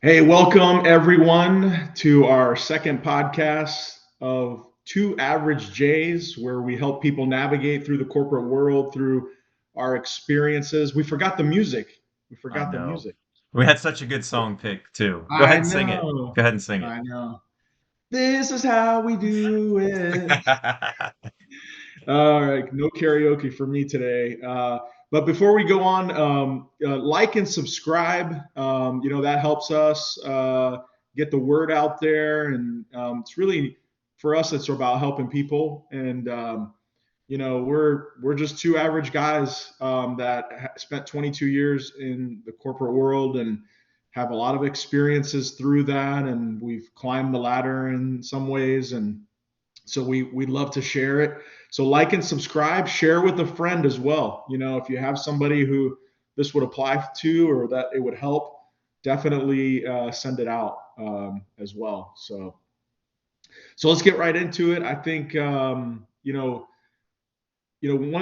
Hey, welcome everyone to our second podcast of Two Average J's, where we help people navigate through the corporate world through our experiences. We forgot the music. We I forgot the know. music. We had such a good song pick too. Go ahead I and sing it. know. Go ahead and sing it. I know. This is how we do it. All right, no karaoke for me today. But before we go on, like and subscribe. That helps us get the word out there, and it's really for us. It's about helping people, and we're just two average guys that spent 22 years in the corporate world and have a lot of experiences through that, and we've climbed the ladder in some ways, and so we love to share it. So like and subscribe, share with a friend as well. If you have somebody who this would apply to or that it would help, definitely send it out as well. So let's get right into it. I think one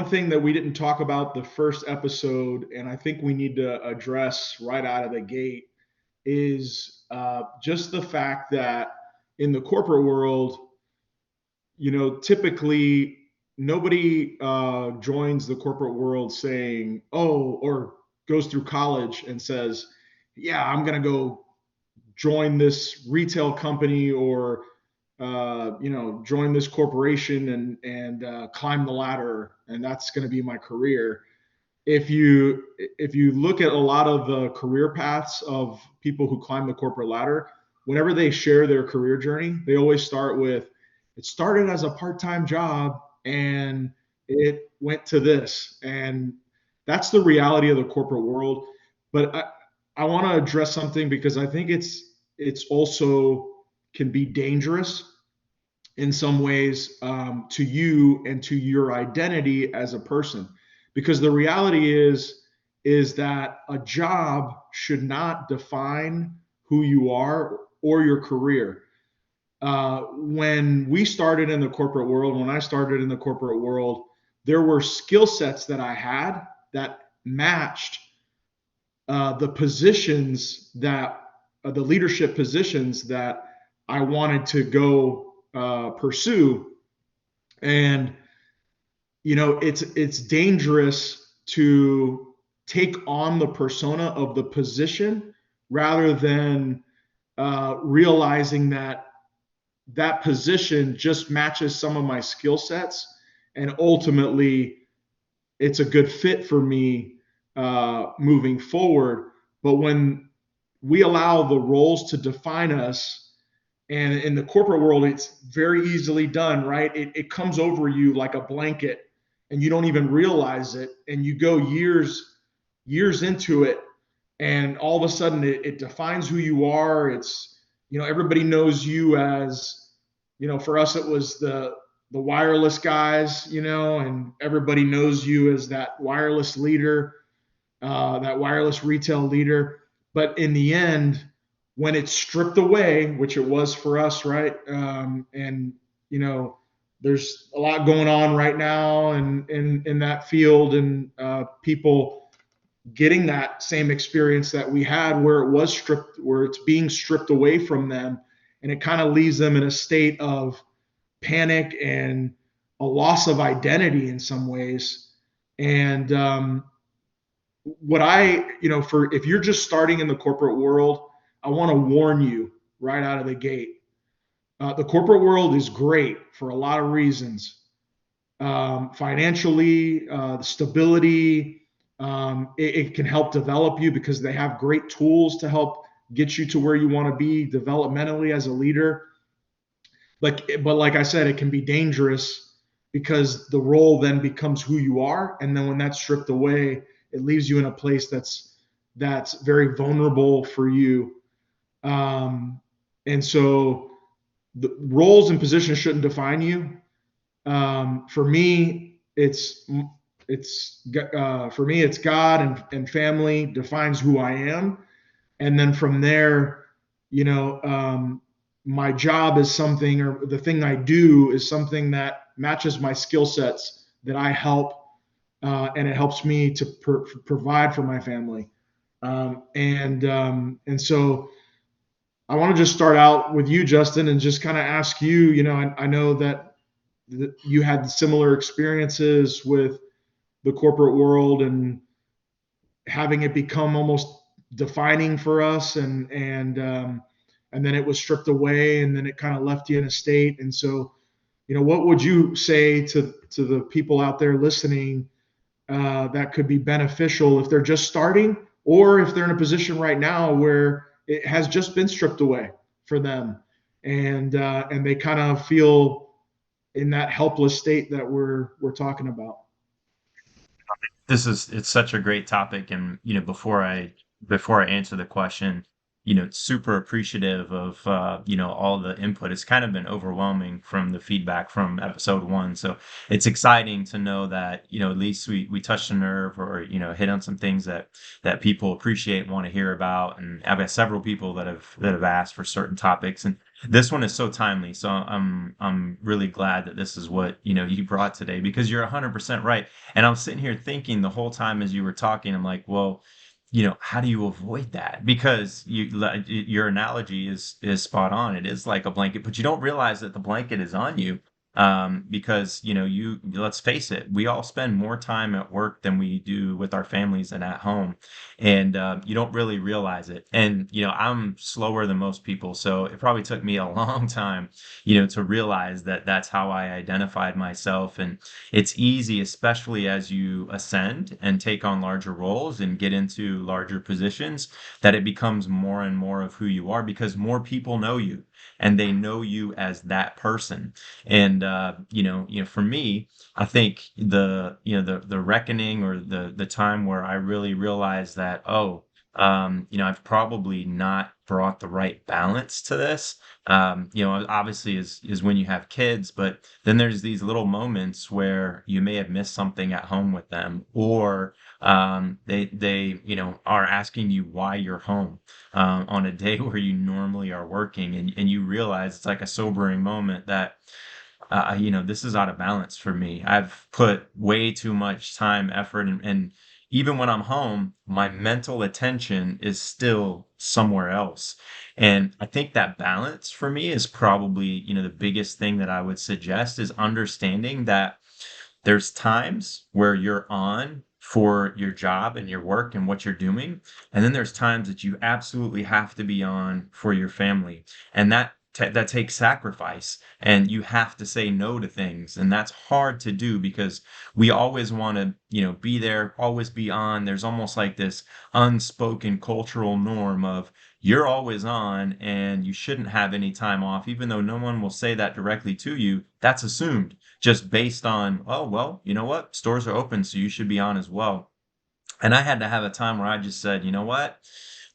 thing that we didn't talk about the first episode, and I think we need to address right out of the gate, is just the fact that in the corporate world, typically nobody joins the corporate world saying, oh, or goes through college and says, yeah, I'm going to go join this retail company or, join this corporation and climb the ladder. And that's going to be my career. If you look at a lot of the career paths of people who climb the corporate ladder, whenever they share their career journey, they always start with, it started as a part-time job and it went to this. And that's the reality of the corporate world. But I want to address something because I think it's also can be dangerous in some ways to you and to your identity as a person, because the reality is that a job should not define who you are or your career. When we started in the corporate world, when I started in the corporate world, there were skill sets that I had that matched the positions that the leadership positions that I wanted to go pursue. And it's dangerous to take on the persona of the position rather than realizing that that position just matches some of my skill sets, and ultimately it's a good fit for me moving forward. But when we allow the roles to define us, and in the corporate world, it's very easily done, right? It comes over you like a blanket, and you don't even realize it. And you go years into it, and all of a sudden, it defines who you are. It's everybody knows you as for us, it was the wireless guys, and everybody knows you as that wireless leader, that wireless retail leader. But in the end, when it's stripped away, which it was for us, right? And there's a lot going on right now, and in that field, and people getting that same experience that we had, where it was stripped, where it's being stripped away from them, and it kind of leaves them in a state of panic and a loss of identity in some ways. And what I, for if you're just starting in the corporate world, I want to warn you right out of the gate. The corporate world is great for a lot of reasons. Financially, stability, it can help develop you because they have great tools to help get you to where you want to be developmentally as a leader. But like I said, it can be dangerous because the role then becomes who you are, and then when that's stripped away, it leaves you in a place that's very vulnerable for you. And so the roles and positions shouldn't define you. For me, it's God and family defines who I am, and then from there, my job is something, or the thing I do is something that matches my skill sets that I help, and it helps me to provide for my family. And so I want to just start out with you, Justin, and just kind of ask you. I know that you had similar experiences with the corporate world and having it become almost defining for us, and then it was stripped away, and then it kind of left you in a state. And so, what would you say to the people out there listening that could be beneficial if they're just starting, or if they're in a position right now where it has just been stripped away for them, and they kind of feel in that helpless state that we're talking about. It's such a great topic, and before I answer the question, super appreciative of all the input. It's kind of been overwhelming from the feedback from episode one, so it's exciting to know that at least we touched a nerve, or hit on some things that people appreciate and want to hear about. And I've got several people that have asked for certain topics, and this one is so timely. So I'm really glad that this is what you brought today, because you're 100% right. And I'm sitting here thinking the whole time as you were talking, I'm like, well, how do you avoid that? Because your analogy is spot on. It is like a blanket, but you don't realize that the blanket is on you. Because you let's face it, we all spend more time at work than we do with our families and at home, and you don't really realize it. And I'm slower than most people, so it probably took me a long time, to realize that that's how I identified myself. And it's easy, especially as you ascend and take on larger roles and get into larger positions, that it becomes more and more of who you are, because more people know you and they know you as that person. And for me, I think the reckoning, or the time where I really realized that, oh, I've probably not brought the right balance to this. Obviously is when you have kids, but then there's these little moments where you may have missed something at home with them, or they are asking you why you're home on a day where you normally are working, and you realize it's like a sobering moment that this is out of balance for me. I've put way too much time, effort, and even when I'm home, my mental attention is still somewhere else. And I think that balance for me is probably, the biggest thing that I would suggest, is understanding that there's times where you're on for your job and your work and what you're doing. And then there's times that you absolutely have to be on for your family. And that takes sacrifice, and you have to say no to things. And that's hard to do, because we always want to, be there, always be on. There's almost like this unspoken cultural norm of, you're always on and you shouldn't have any time off, even though no one will say that directly to you. That's assumed just based on, oh, well, you know what? Stores are open, so you should be on as well. And I had to have a time where I just said, you know what?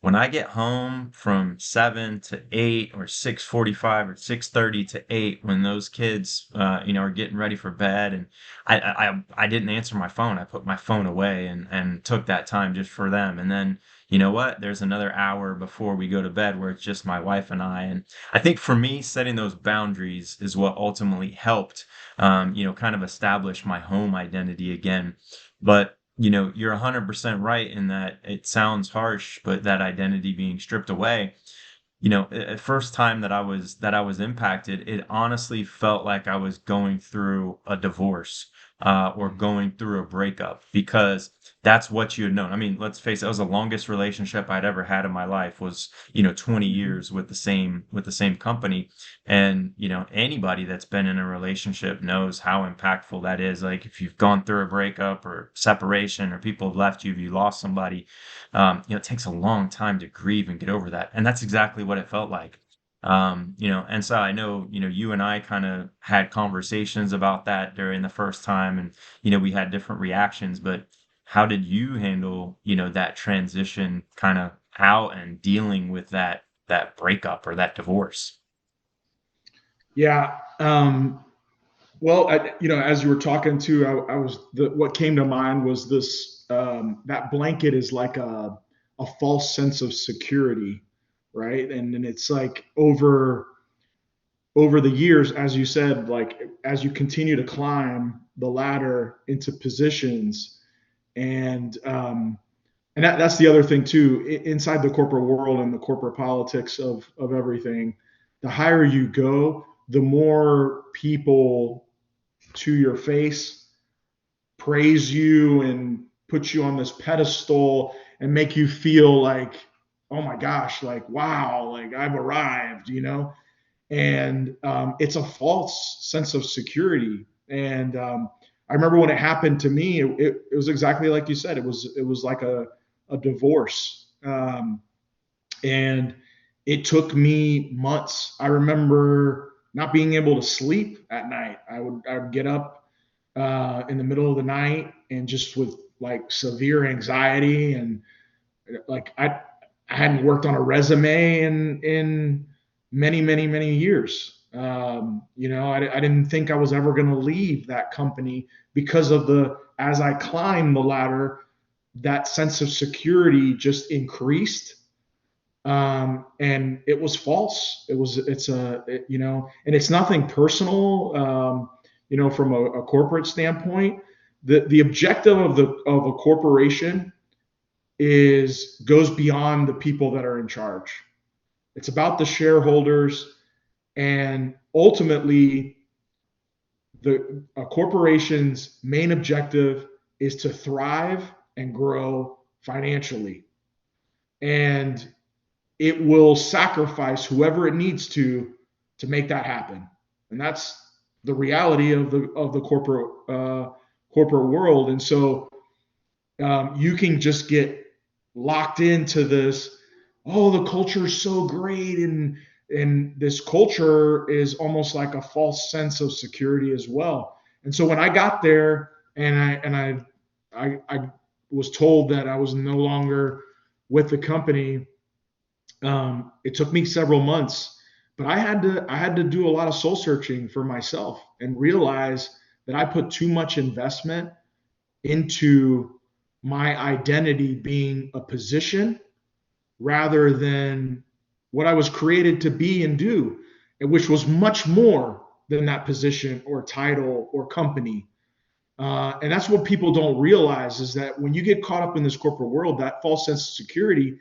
When I get home from 7 to 8, or 6:45 or 6:30 to 8, when those kids, are getting ready for bed, and I didn't answer my phone. I put my phone away, and took that time just for them. And then, you know what? There's another hour before we go to bed where it's just my wife and I. And I think for me, setting those boundaries is what ultimately helped, kind of establish my home identity again. But you're 100% right in that it sounds harsh, but that identity being stripped away, at first time that I was impacted, it honestly felt like I was going through a divorce, or going through a breakup, because that's what you had known. I mean, let's face it, that was the longest relationship I'd ever had in my life, was 20 years with the same company. And anybody that's been in a relationship knows how impactful that is. Like, if you've gone through a breakup or separation, or people have left you, if you lost somebody, it takes a long time to grieve and get over that. And that's exactly what it felt like. And so I know, you and I kind of had conversations about that during the first time, and, we had different reactions. But how did you handle, that transition kind of out, and dealing with that breakup or that divorce? Yeah. Well, as you were talking too, what came to mind was this, that blanket is like a false sense of security, right? And it's like over the years, as you said, like as you continue to climb the ladder into positions, and And that's the other thing too, inside the corporate world and the corporate politics of everything. The higher you go, the more people to your face praise you and put you on this pedestal and make you feel like, oh my gosh, like wow, like I've arrived, and it's a false sense of security. And I remember when it happened to me, it was exactly like you said. It was like a divorce, and it took me months. I remember not being able to sleep at night. I would get up in the middle of the night and just with like severe anxiety, and like I hadn't worked on a resume in many years. I didn't think I was ever going to leave that company because of as I climbed the ladder, that sense of security just increased. And it was false. And it's nothing personal. From a corporate standpoint, the objective of a corporation goes beyond the people that are in charge. It's about the shareholders, and ultimately, a corporation's main objective is to thrive and grow financially, and it will sacrifice whoever it needs to make that happen. And that's the reality of the corporate world. And so you can just get locked into this. Oh, the culture is so great, and this culture is almost like a false sense of security as well. And so when I got there, and I was told that I was no longer with the company, it took me several months, but I had to do a lot of soul searching for myself and realize that I put too much investment into my identity being a position rather than what I was created to be and do, which was much more than that position or title or company. And that's what people don't realize, is that when you get caught up in this corporate world, that false sense of security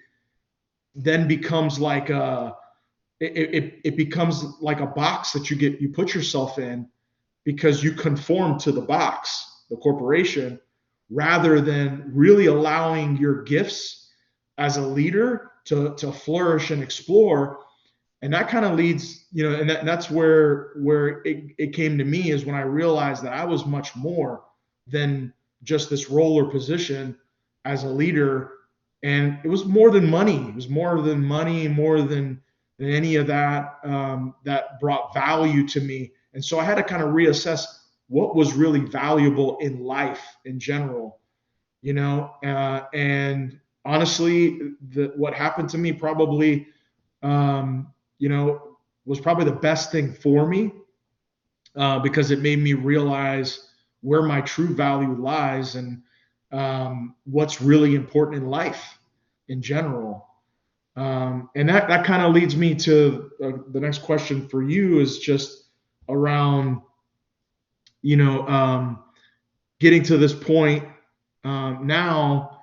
then becomes like it becomes like a box that you put yourself in because you conform to the box, the corporation, rather than really allowing your gifts as a leader to flourish and explore. And that kind of leads, and that's where it came to me, is when I realized that I was much more than just this role or position as a leader. And it was more than money. It was more than money, more than any of that that brought value to me. And so I had to kind of reassess what was really valuable in life in general, and honestly, what happened to me probably, was probably the best thing for me, because it made me realize where my true value lies, and what's really important in life in general. And that kind of leads me to the next question for you, is just around, getting to this point now.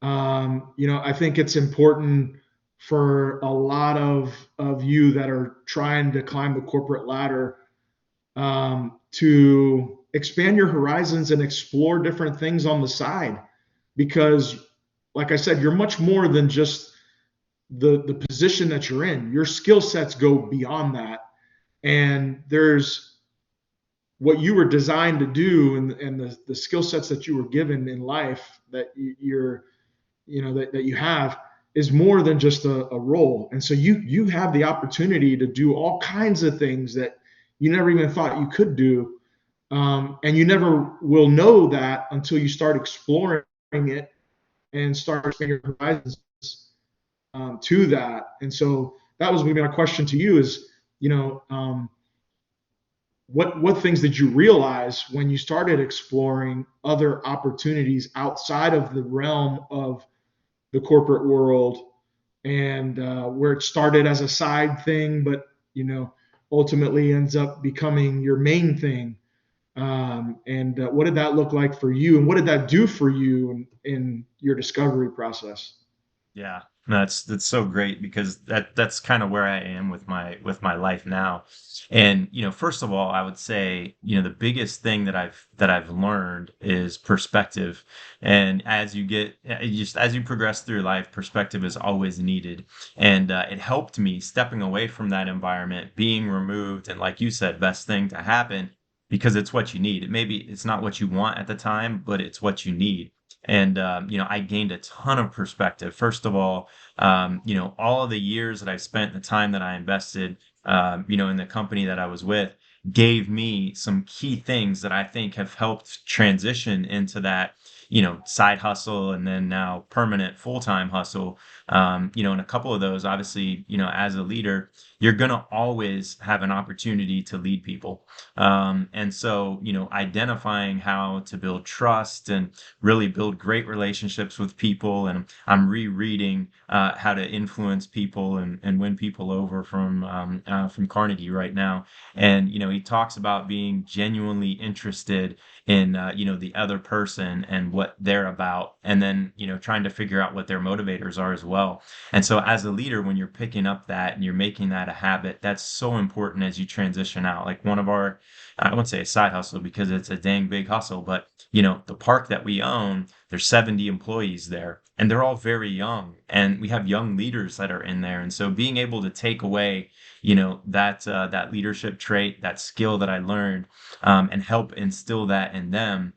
I think it's important for a lot of you that are trying to climb the corporate ladder, to expand your horizons and explore different things on the side, because like I said, you're much more than just the position that you're in. Your skill sets go beyond that, and there's what you were designed to do, and the skill sets that you were given in life that that you have is more than just a role. And so you have the opportunity to do all kinds of things that you never even thought you could do. And you never will know that until you start exploring it and start expanding your horizons to that. And so that was going to be my question to you, is, what things did you realize when you started exploring other opportunities outside of the realm of the corporate world, and where it started as a side thing, but ultimately ends up becoming your main thing? And what did that look like for you? And what did that do for you in your discovery process? Yeah, no, that's so great because that's kind of where I am with my life now. And first of all, I would say, the biggest thing that I've learned is perspective. And as you get just as you progress through life, perspective is always needed. And it helped me stepping away from that environment, being removed, and like you said, best thing to happen because it's what you need. It's not what you want at the time, but it's what you need. And I gained a ton of perspective. First of all, all of the years that I spent, the time that I invested, in the company that I was with, gave me some key things that I think have helped transition into that, side hustle and then now permanent full-time hustle. And a couple of those, obviously, as a leader, you're going to always have an opportunity to lead people. And so, identifying how to build trust and really build great relationships with people. And I'm rereading how to influence people and win people over from Carnegie right now. And he talks about being genuinely interested in the other person and what they're about, and then trying to figure out what their motivators are as well. And so, as a leader, when you're picking up that and you're making that a habit, that's so important as you transition out. Like one of our, I wouldn't say a side hustle because it's a dang big hustle, but the park that we own, there's 70 employees there and they're all very young and we have young leaders that are in there. And so being able to take away, that leadership trait, that skill that I learned, and help instill that in them,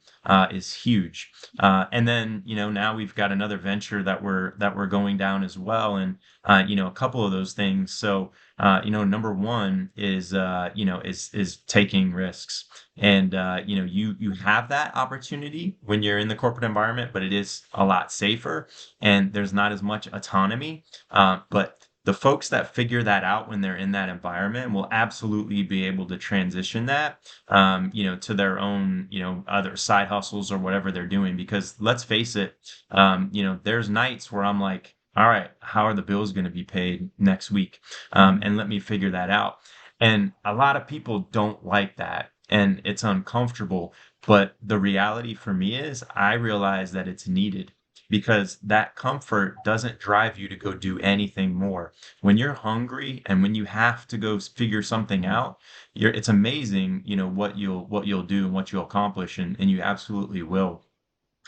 is huge. And then, now we've got another venture that we're going down as well. And, a couple of those things. So, number one is, is taking risks. And you have that opportunity when you're in the corporate environment, but it is a lot safer and there's not as much autonomy. But the folks that figure that out when they're in that environment will absolutely be able to transition that, to their own, other side hustles or whatever they're doing. Because let's face it, there's nights where I'm like, all right, how are the bills going to be paid next week? And let me figure that out. And a lot of people don't like that and it's uncomfortable. But the reality for me is I realize that it's needed because that comfort doesn't drive you to go do anything more. When you're hungry and when you have to go figure something out, it's amazing, what you'll do and what you'll accomplish, and you absolutely will.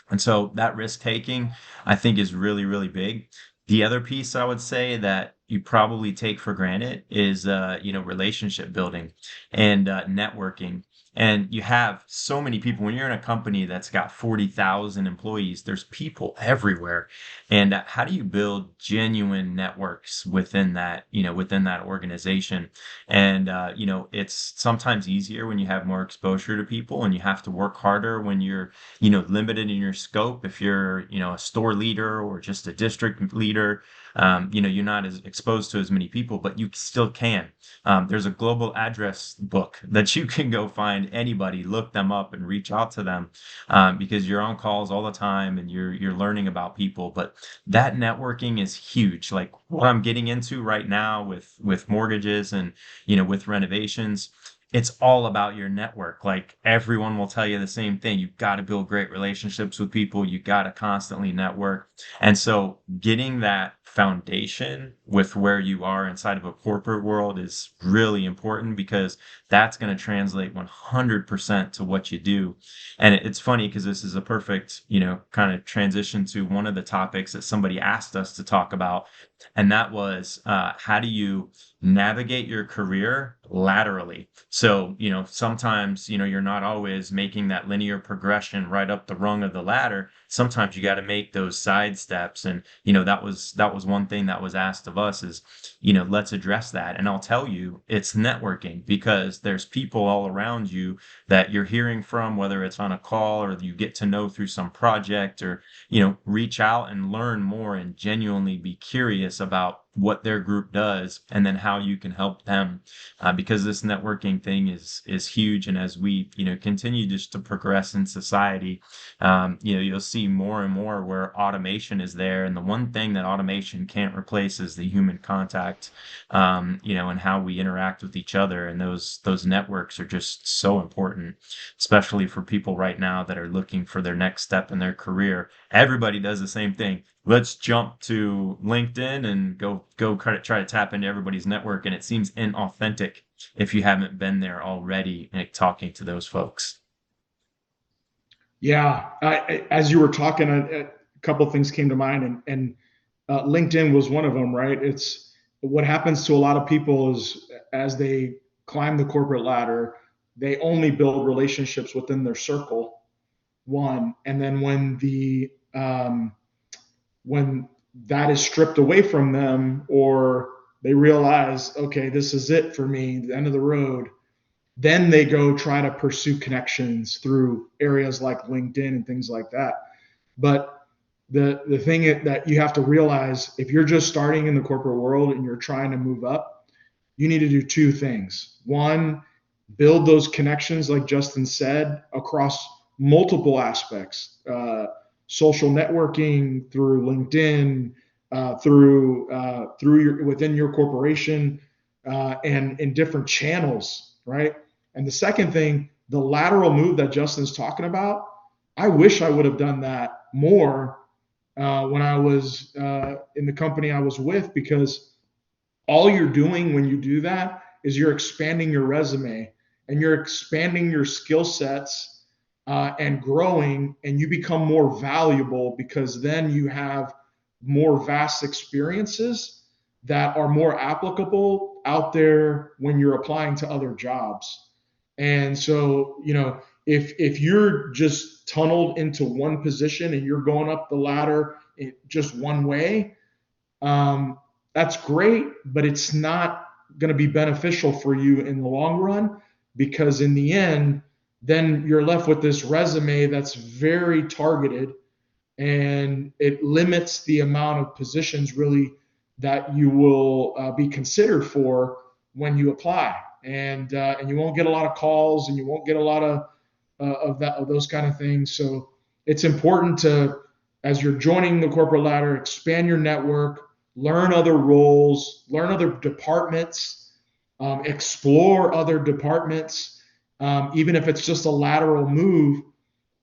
And so that risk taking, I think, is really, really big. The other piece I would say that you probably take for granted is, relationship building and networking. And you have so many people when you're in a company that's got 40,000 employees, there's people everywhere. And how do you build genuine networks within that organization? And, it's sometimes easier when you have more exposure to people and you have to work harder when you're limited in your scope. If you're, a store leader or just a district leader, you're not as exposed to as many people, but you still can. There's a global address book that you can go find anybody, look them up and reach out to them, because you're on calls all the time and you're learning about people. But that networking is huge. Like what I'm getting into right now with mortgages and, with renovations, it's all about your network. Like everyone will tell you the same thing. You've got to build great relationships with people. You got to constantly network. And so getting that foundation with where you are inside of a corporate world is really important because that's going to translate 100% to what you do. And it's funny because this is a perfect, kind of transition to one of the topics that somebody asked us to talk about. And that was, how do you navigate your career laterally? So, sometimes, you're not always making that linear progression right up the rung of the ladder. Sometimes you got to make those side steps. And, that was one thing that was asked of us is, let's address that. And I'll tell you, it's networking because there's people all around you that you're hearing from, whether it's on a call or you get to know through some project or, reach out and learn more and genuinely be curious about what their group does, and then how you can help them, because this networking thing is huge. And as we continue just to progress in society, you'll see more and more where automation is there, and the one thing that automation can't replace is the human contact, and how we interact with each other. And those networks are just so important, especially for people right now that are looking for their next step in their career. Everybody does the same thing. Let's jump to LinkedIn and go try to tap into everybody's network, and it seems inauthentic if you haven't been there already and talking to those folks. Yeah, as you were talking, a couple of things came to mind, and LinkedIn was one of them, right? It's what happens to a lot of people is as they climb the corporate ladder, they only build relationships within their circle, one, and then when that is stripped away from them, or they realize, okay, this is it for me, the end of the road, then they go try to pursue connections through areas like LinkedIn and things like that. But the thing that you have to realize, if you're just starting in the corporate world and you're trying to move up, you need to do two things. One, build those connections, like Justin said, across multiple aspects, social networking through LinkedIn, through your within your corporation, and in different channels, right? And the second thing, the lateral move that Justin's talking about, I wish I would have done that more when I was in the company I was with, because all you're doing when you do that is you're expanding your resume and you're expanding your skill sets, and growing, and you become more valuable because then you have more vast experiences that are more applicable out there when you're applying to other jobs. And so, if you're just tunneled into one position and you're going up the ladder in just one way, um, that's great, but it's not going to be beneficial for you in the long run, because in the end, then you're left with this resume that's very targeted, and it limits the amount of positions really that you will be considered for when you apply, and you won't get a lot of calls, and you won't get a lot of those kind of things. So it's important to, as you're joining the corporate ladder, expand your network, learn other roles, learn other departments, explore other departments, even if it's just a lateral move.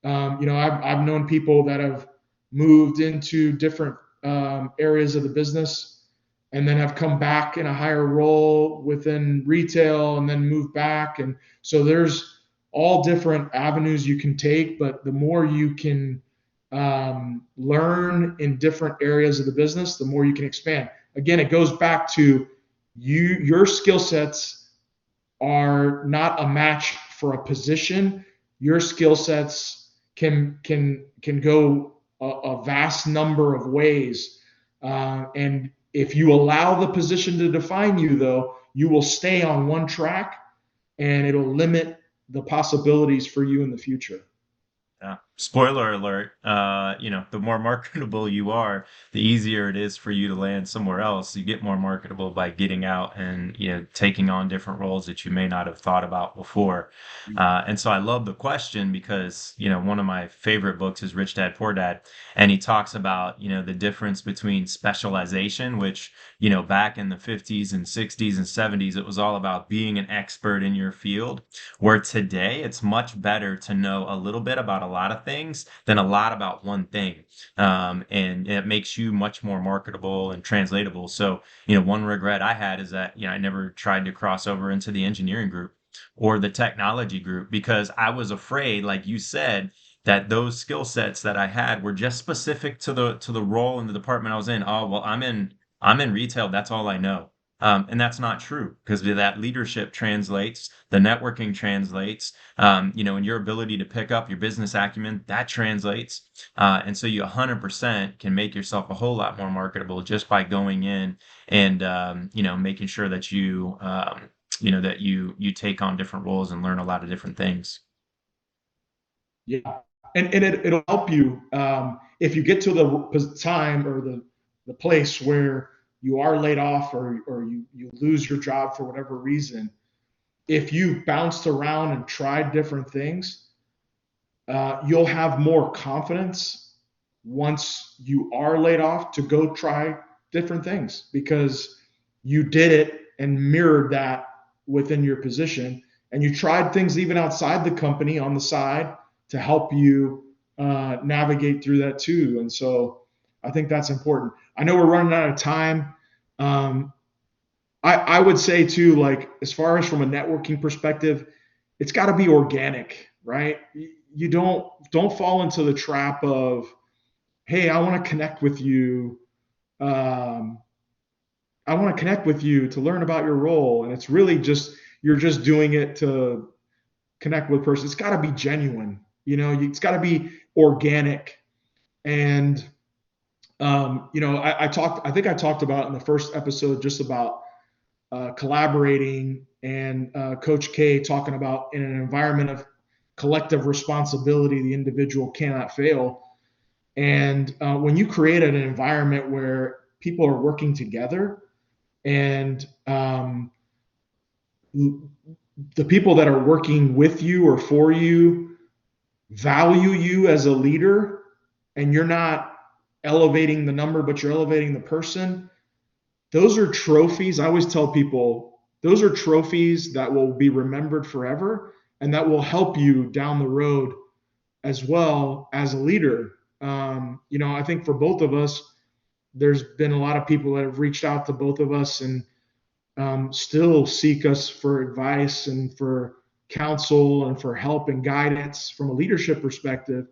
I've known people that have moved into different areas of the business and then have come back in a higher role within retail and then move back. And so there's all different avenues you can take, but the more you can learn in different areas of the business, the more you can expand. Again, it goes back to your skill sets are not a match for a position. Your skill sets can go a vast number of ways, and if you allow the position to define you, though, you will stay on one track, and it'll limit the possibilities for you in the future. Yeah. Spoiler alert, the more marketable you are, the easier it is for you to land somewhere else. You get more marketable by getting out and, taking on different roles that you may not have thought about before. And so I love the question because, one of my favorite books is Rich Dad Poor Dad. And he talks about, the difference between specialization, which, back in the 50s and 60s and 70s, it was all about being an expert in your field, where today it's much better to know a little bit about a lot of things than a lot about one thing. And it makes you much more marketable and translatable. So, one regret I had is that, I never tried to cross over into the engineering group or the technology group, because I was afraid, like you said, that those skill sets that I had were just specific to the role in the department I was in. Oh, well, I'm in retail. That's all I know. And that's not true, because that leadership translates, the networking translates, and your ability to pick up your business acumen, that translates. And so you 100% can make yourself a whole lot more marketable just by going in and, making sure that you take on different roles and learn a lot of different things. Yeah, and it'll help you if you get to the time or the place where you are laid off or you lose your job for whatever reason, if you bounced around and tried different things, you'll have more confidence once you are laid off to go try different things because you did it and mirrored that within your position. And you tried things even outside the company on the side to help you navigate through that too. And so I think that's important. I know we're running out of time. Um, I would say too, like as far as from a networking perspective, it's got to be organic, right? You don't fall into the trap of, hey, I want to connect with you. Um, I want to connect with you to learn about your role, and it's really just you're just doing it to connect with a person. It's got to be genuine, it's got to be organic. And I think I talked about in the first episode just about collaborating and Coach K talking about in an environment of collective responsibility, the individual cannot fail. And when you create an environment where people are working together and the people that are working with you or for you value you as a leader, and you're not elevating the number, but you're elevating the person, those are trophies. I always tell people those are trophies that will be remembered forever and that will help you down the road as well as a leader. I think for both of us, there's been a lot of people that have reached out to both of us and still seek us for advice and for counsel and for help and guidance from a leadership perspective.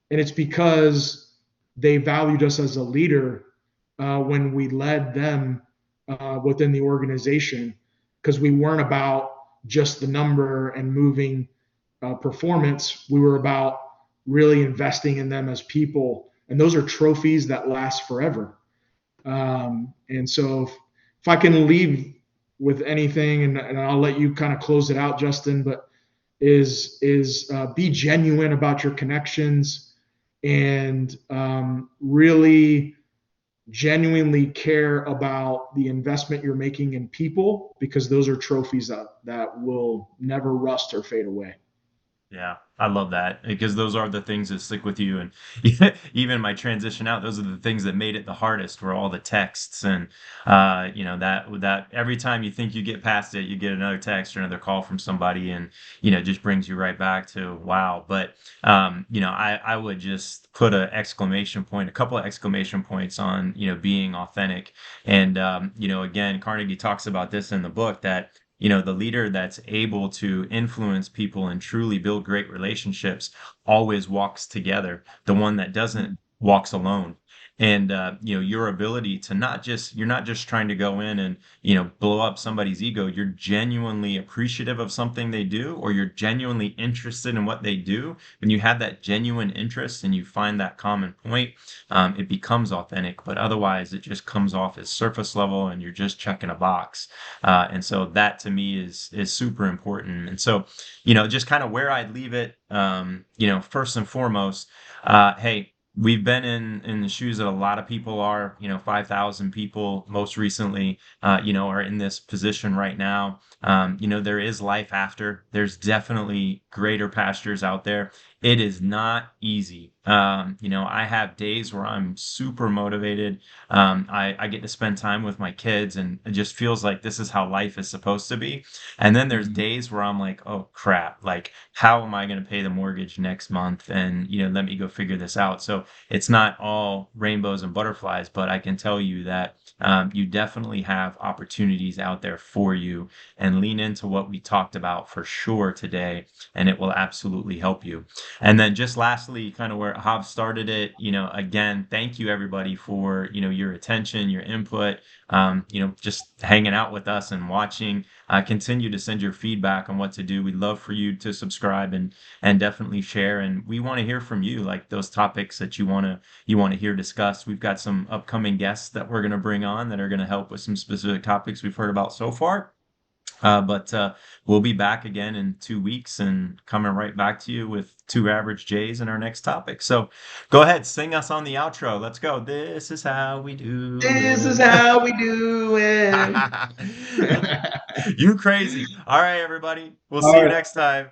And it's because they valued us as a leader when we led them within the organization, because we weren't about just the number and moving performance. We were about really investing in them as people. And those are trophies that last forever. And so if I can leave with anything, and I'll let you kind of close it out, Justin, but is be genuine about your connections and really genuinely care about the investment you're making in people, because those are trophies that will never rust or fade away. Yeah, I love that because those are the things that stick with you. And even my transition out, those are the things that made it the hardest were all the texts and, that every time you think you get past it, you get another text or another call from somebody and, just brings you right back to wow. But, I would just put a couple of exclamation points on, being authentic. And, again, Carnegie talks about this in the book that the leader that's able to influence people and truly build great relationships always walks together. The one that doesn't walks alone. And your ability to you're not just trying to go in and blow up somebody's ego. You're genuinely appreciative of something they do, or you're genuinely interested in what they do. When you have that genuine interest and you find that common point, it becomes authentic. But otherwise, it just comes off as surface level, and you're just checking a box. And so that to me is super important. And so, just kind of where I'd leave it, first and foremost, hey, we've been in the shoes that a lot of people are, 5,000 people most recently, are in this position right now. There is life after. There's definitely greater pastures out there. It is not easy. I have days where I'm super motivated. I get to spend time with my kids, and it just feels like this is how life is supposed to be. And then there's days where I'm like, oh crap, like how am I going to pay the mortgage next month? And, let me go figure this out. So it's not all rainbows and butterflies, but I can tell you that you definitely have opportunities out there for you, and lean into what we talked about for sure today, and it will absolutely help you. And then just lastly, kind of where Hav started it, again, thank you everybody for, your attention, your input, just hanging out with us and watching. Continue to send your feedback on what to do. We'd love for you to subscribe and definitely share. And we want to hear from you, like those topics that you want to hear discussed. We've got some upcoming guests that we're going to bring on that are going to help with some specific topics we've heard about so far. But we'll be back again in 2 weeks and coming right back to you with two average J's in our next topic. So go ahead, sing us on the outro. Let's go. This is how we do This is it. how we do it. You crazy. All right, everybody. We'll see All you right. next time.